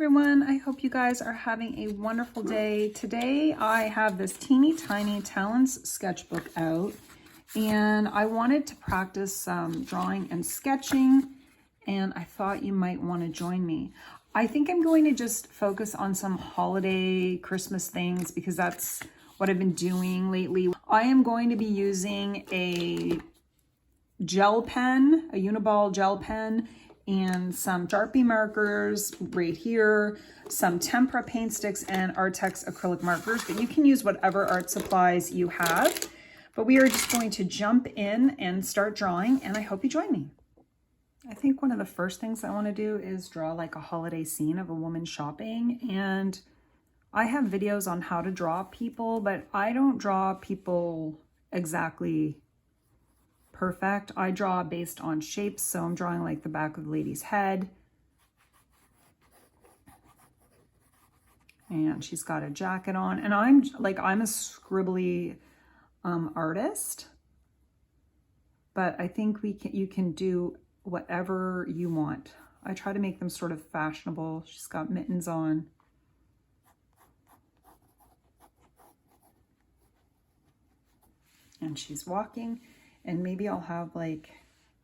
Everyone, I hope you guys are having a wonderful day. Today I have this teeny tiny Talents sketchbook out and I wanted to practice some drawing and sketching, and I thought you might want to join me. I think I'm going to just focus on some holiday Christmas things because that's what I've been doing lately. I am going to be using a gel pen, a Uniball gel pen, and some Sharpie markers right here, some tempera paint sticks, and Artex acrylic markers, but you can use whatever art supplies you have. But we are just going to jump in and start drawing, and I hope you join me. I think one of the first things I want to do is draw like a holiday scene of a woman shopping, and I have videos on how to draw people, but I don't draw people exactly perfect. I draw based on shapes, so I'm drawing like the back of the lady's head. And she's got a jacket on, and I'm a scribbly artist, but I think you can do whatever you want. I try to make them sort of fashionable. She's got mittens on. And she's walking. And maybe I'll have like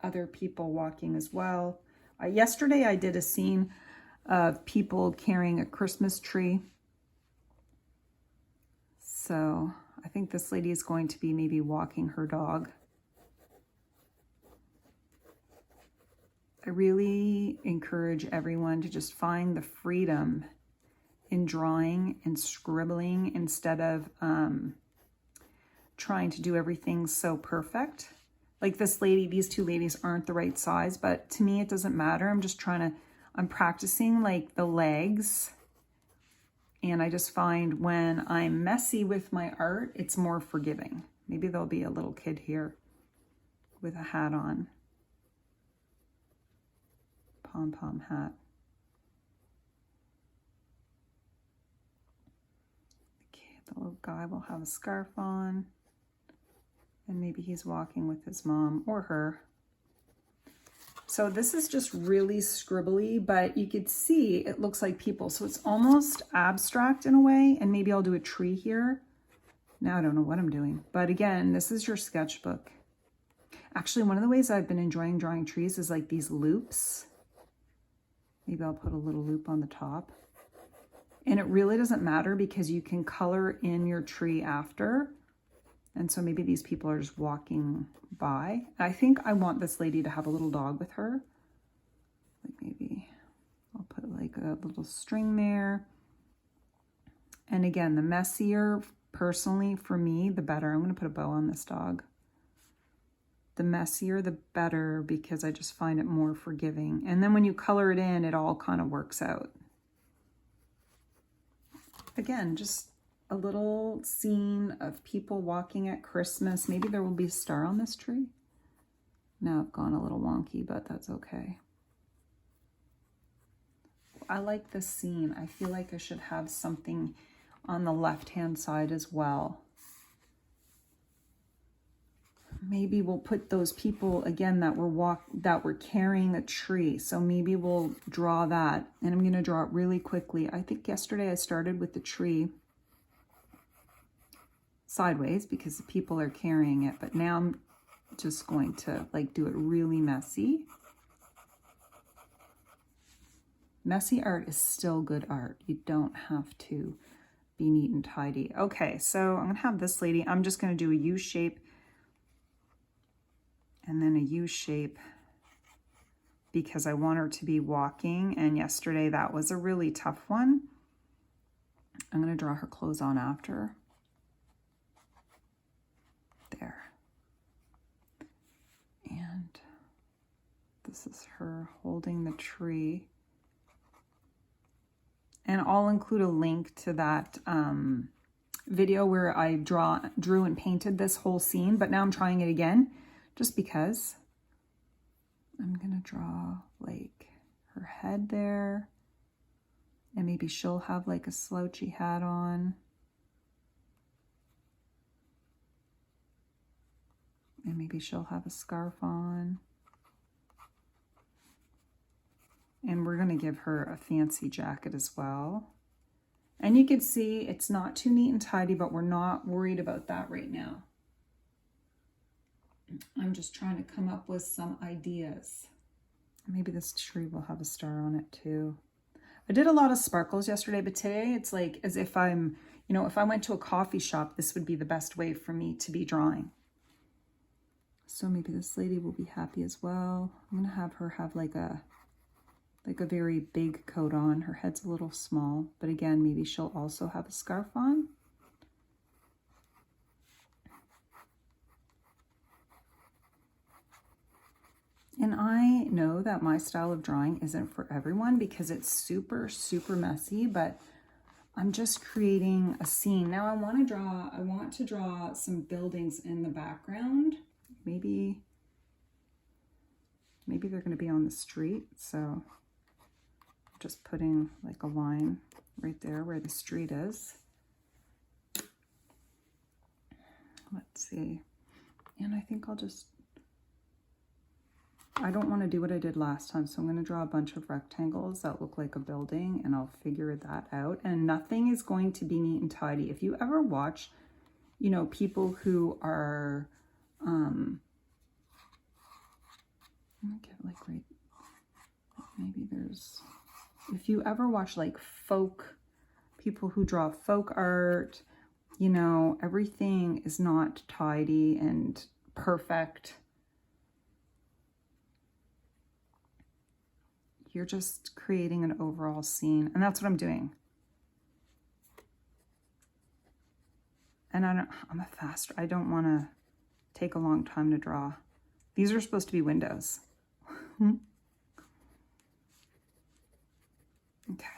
other people walking as well. Yesterday I did a scene of people carrying a Christmas tree. So I think this lady is going to be maybe walking her dog. I really encourage everyone to just find the freedom in drawing and scribbling instead of trying to do everything so perfect. Like this lady, these two ladies aren't the right size, but to me it doesn't matter. I'm practicing like the legs, and I just find when I'm messy with my art, it's more forgiving. Maybe there'll be a little kid here with a hat on. Pom-pom hat. Okay, the little guy will have a scarf on. And maybe he's walking with his mom or her. So this is just really scribbly, but you could see it looks like people. So it's almost abstract in a way. And maybe I'll do a tree here. Now I don't know what I'm doing. But again, this is your sketchbook. Actually, one of the ways I've been enjoying drawing trees is like these loops. Maybe I'll put a little loop on the top. And it really doesn't matter because you can color in your tree after. And so maybe these people are just walking by. I think I want this lady to have a little dog with her. Like maybe I'll put like a little string there. And again, the messier, personally for me, the better. I'm going to put a bow on this dog. The messier, the better, because I just find it more forgiving. And then when you color it in, it all kind of works out. Again, just a little scene of people walking at Christmas. Maybe there will be a star on this tree. Now I've gone a little wonky, but that's okay. I like this scene. I feel like I should have something on the left-hand side as well. Maybe we'll put those people again that were carrying a tree. So maybe we'll draw that, and I'm going to draw it really quickly. I think yesterday I started with the tree sideways because the people are carrying it, but now I'm just going to like do it really messy. Messy art is still good art. You don't have to be neat and tidy. Okay, so I'm gonna have this lady, I'm just gonna do a U shape and then a U shape because I want her to be walking, and yesterday that was a really tough one. I'm gonna draw her clothes on after. There. And this is her holding the tree. And I'll include a link to that video where I drew and painted this whole scene, but now I'm trying it again just because. I'm gonna draw like her head there, and maybe she'll have like a slouchy hat on. And maybe she'll have a scarf on. And we're going to give her a fancy jacket as well. And you can see it's not too neat and tidy, but we're not worried about that right now. I'm just trying to come up with some ideas. Maybe this tree will have a star on it too. I did a lot of sparkles yesterday, but today it's like as if I'm, you know, if I went to a coffee shop, this would be the best way for me to be drawing. So maybe this lady will be happy as well. I'm going to have her have like a very big coat on. Her head's a little small, but again, maybe she'll also have a scarf on. And I know that my style of drawing isn't for everyone because it's super, super messy, but I'm just creating a scene. Now I want to draw some buildings in the background. Maybe they're going to be on the street, so just putting like a line right there where the street is. Let's see. And I think I don't want to do what I did last time, so I'm going to draw a bunch of rectangles that look like a building, and I'll figure that out. And nothing is going to be neat and tidy. If you ever watch, you know, people who are, get like right, maybe there's, if you ever watch like people who draw folk art, you know, everything is not tidy and perfect. You're just creating an overall scene, and that's what I'm doing. And I'm a faster, I don't want to take a long time to draw. These are supposed to be windows. Okay.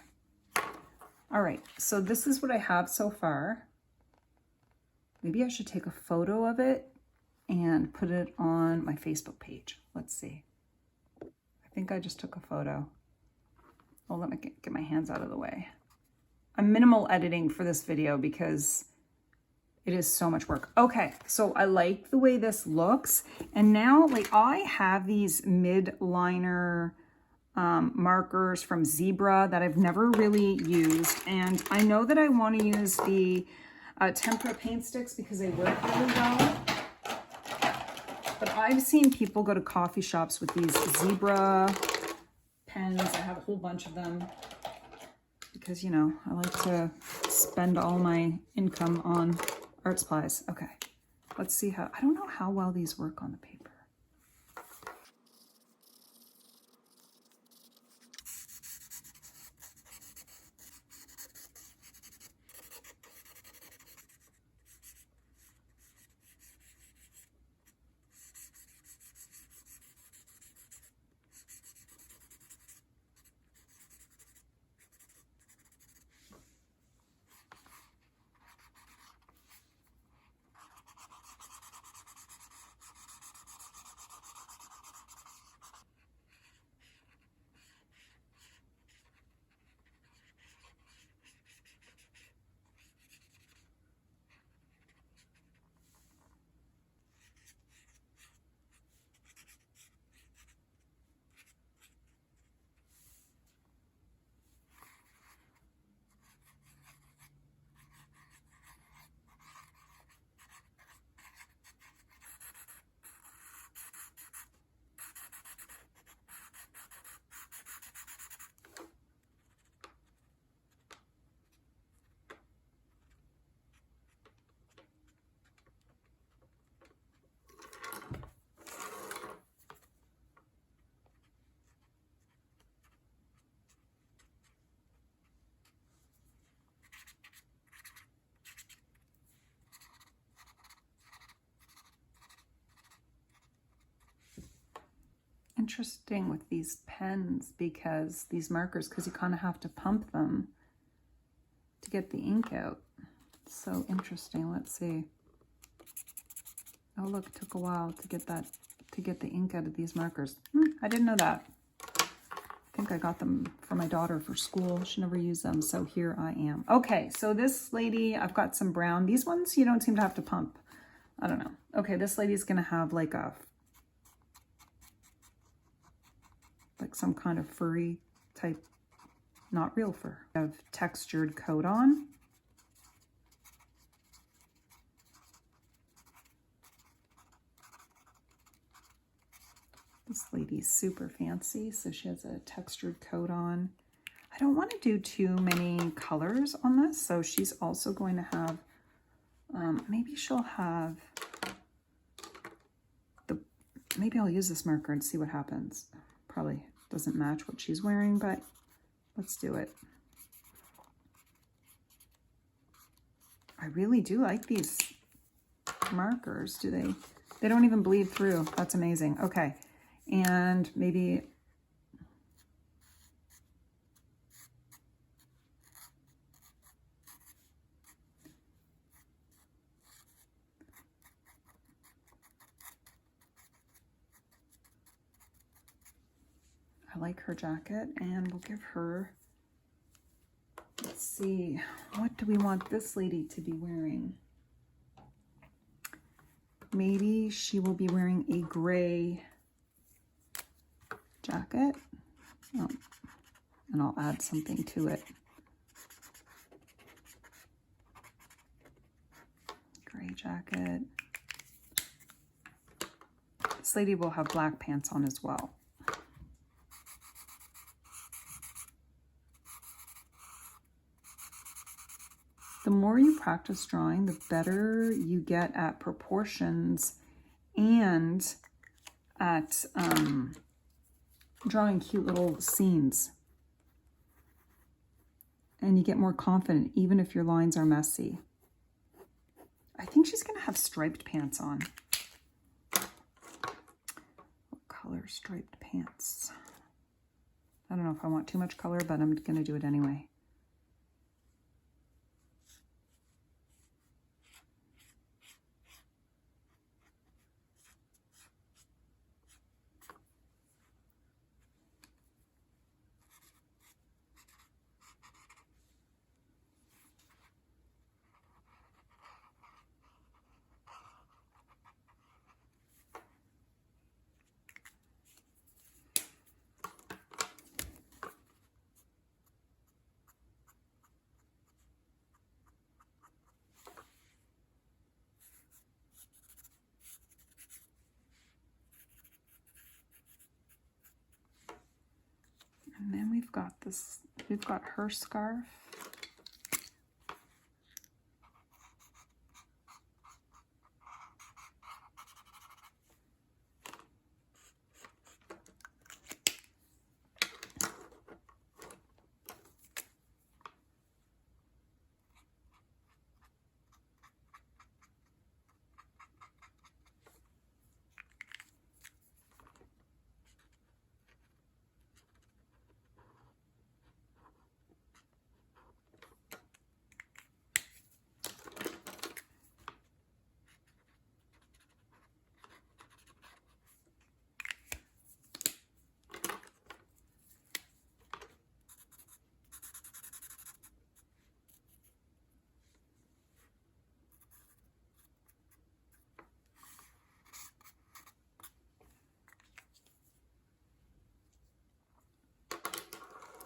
All right, so this is what I have so far. Maybe I should take a photo of it and put it on my Facebook page. Let's see. I think I just took a photo. Oh, let me get my hands out of the way. I'm minimal editing for this video because it is so much work. Okay, so I like the way this looks. And now, like, I have these mid-liner markers from Zebra that I've never really used. And I know that I want to use the tempera paint sticks because they work really well. But I've seen people go to coffee shops with these Zebra pens. I have a whole bunch of them because, you know, I like to spend all my income on art supplies. Okay, let's see how, I don't know how well these work on the paper. Interesting with these pens because these markers, because you kind of have to pump them to get the ink out. So interesting. Let's see. Oh, look, it took a while to get the ink out of these markers. I didn't know that. I think I got them for my daughter for school. She never used them, so here I am. Okay, so this lady, I've got some brown. These ones you don't seem to have to pump. I don't know. Okay, this lady's gonna have like some kind of furry type, not real fur. I have textured coat on. This lady's super fancy, so she has a textured coat on. I don't want to do too many colors on this, so she's also going to have, maybe she'll have maybe I'll use this marker and see what happens. Probably doesn't match what she's wearing, but let's do it. I really do like these markers. They don't even bleed through. That's amazing. Okay. And maybe I like her jacket, and we'll give her, let's see, what do we want this lady to be wearing? Maybe she will be wearing a gray jacket. Oh, and I'll add something to it. Gray jacket. This lady will have black pants on as well. The more you practice drawing, the better you get at proportions and at drawing cute little scenes. And you get more confident even if your lines are messy. I think she's going to have striped pants on. What color striped pants? I don't know if I want too much color, but I'm going to do it anyway. And then we've got her scarf.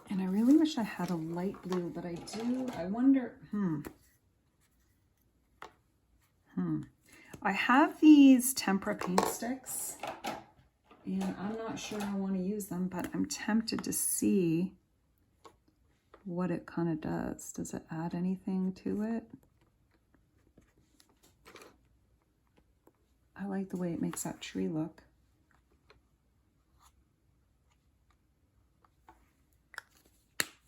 And I really wish I had a light blue, but I wonder, I have these tempera paint sticks, and I'm not sure I want to use them, but I'm tempted to see what it kind of does. Does it add anything to it? I like the way it makes that tree look.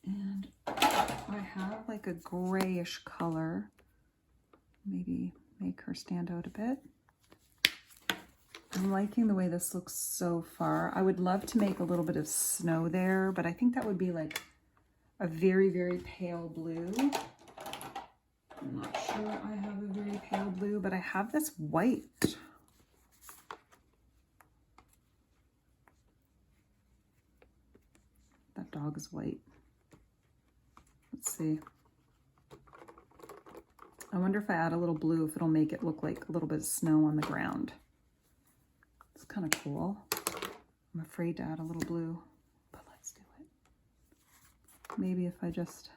And I have like a grayish color. Maybe make her stand out a bit. I'm liking the way this looks so far. I would love to make a little bit of snow there, but I think that would be like a very, very pale blue. I'm not sure I have a very pale blue, but I have this white. That dog is white. Let's see. I wonder if I add a little blue, if it'll make it look like a little bit of snow on the ground. It's kind of cool. I'm afraid to add a little blue, but let's do it. Maybe if I just,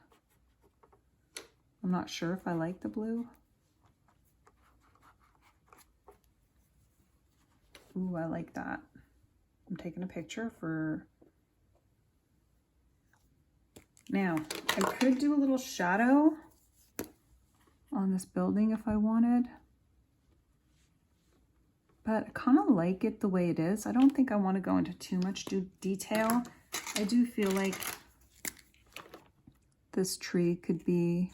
I'm not sure if I like the blue. Ooh, I like that. I'm taking a picture for, now I could do a little shadow on this building if I wanted, but I kind of like it the way it is. I don't think I want to go into too much detail. I do feel like this tree could be,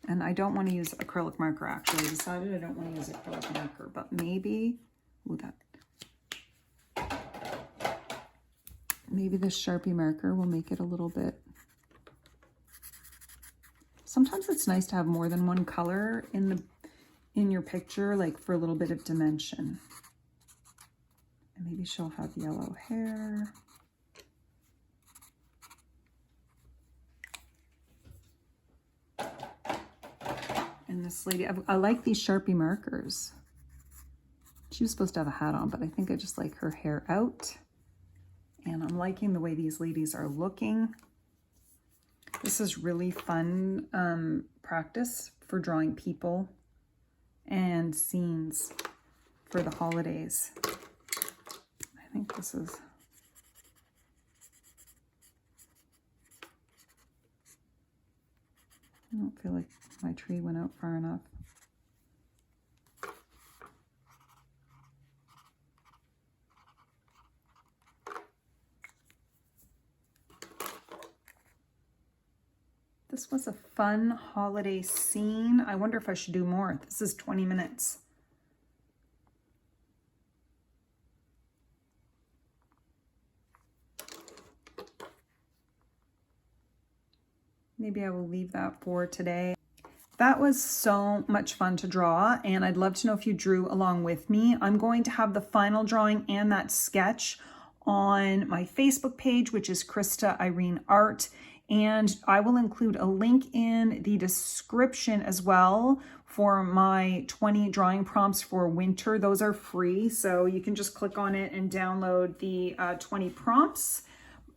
and I don't want to use acrylic marker actually. I decided I don't want to use acrylic marker, but maybe, ooh, maybe this Sharpie marker will make it a little bit. Sometimes it's nice to have more than one color in your picture, like for a little bit of dimension. And maybe she'll have yellow hair. And this lady, I like these Sharpie markers. She was supposed to have a hat on, but I think I just like her hair out. And I'm liking the way these ladies are looking. This is really fun practice for drawing people and scenes for the holidays. I think this is, I don't feel like my tree went out far enough. This was a fun holiday scene. I wonder if I should do more. This is 20 minutes. Maybe I will leave that for today. That was so much fun to draw, and I'd love to know if you drew along with me. I'm going to have the final drawing and that sketch on my Facebook page, which is Krista Irene Art. And I will include a link in the description as well for my 20 drawing prompts for winter. Those are free, so you can just click on it and download the 20 prompts.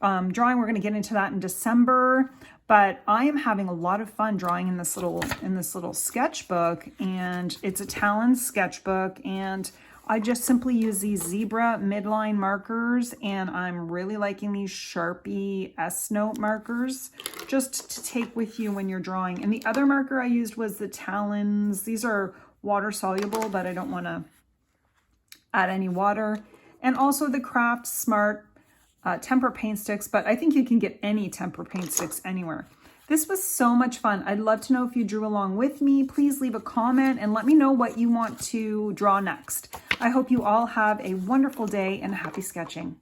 Drawing, we're going to get into that in December, but I am having a lot of fun drawing in this little sketchbook, and it's a Talons sketchbook, and I just simply use these zebra midline markers, and I'm really liking these Sharpie S-Note markers just to take with you when you're drawing. And the other marker I used was the Talons. These are water soluble, but I don't want to add any water. And also the Craft Smart temper paint sticks, but I think you can get any temper paint sticks anywhere. This was so much fun. I'd love to know if you drew along with me. Please leave a comment and let me know what you want to draw next. I hope you all have a wonderful day and happy sketching.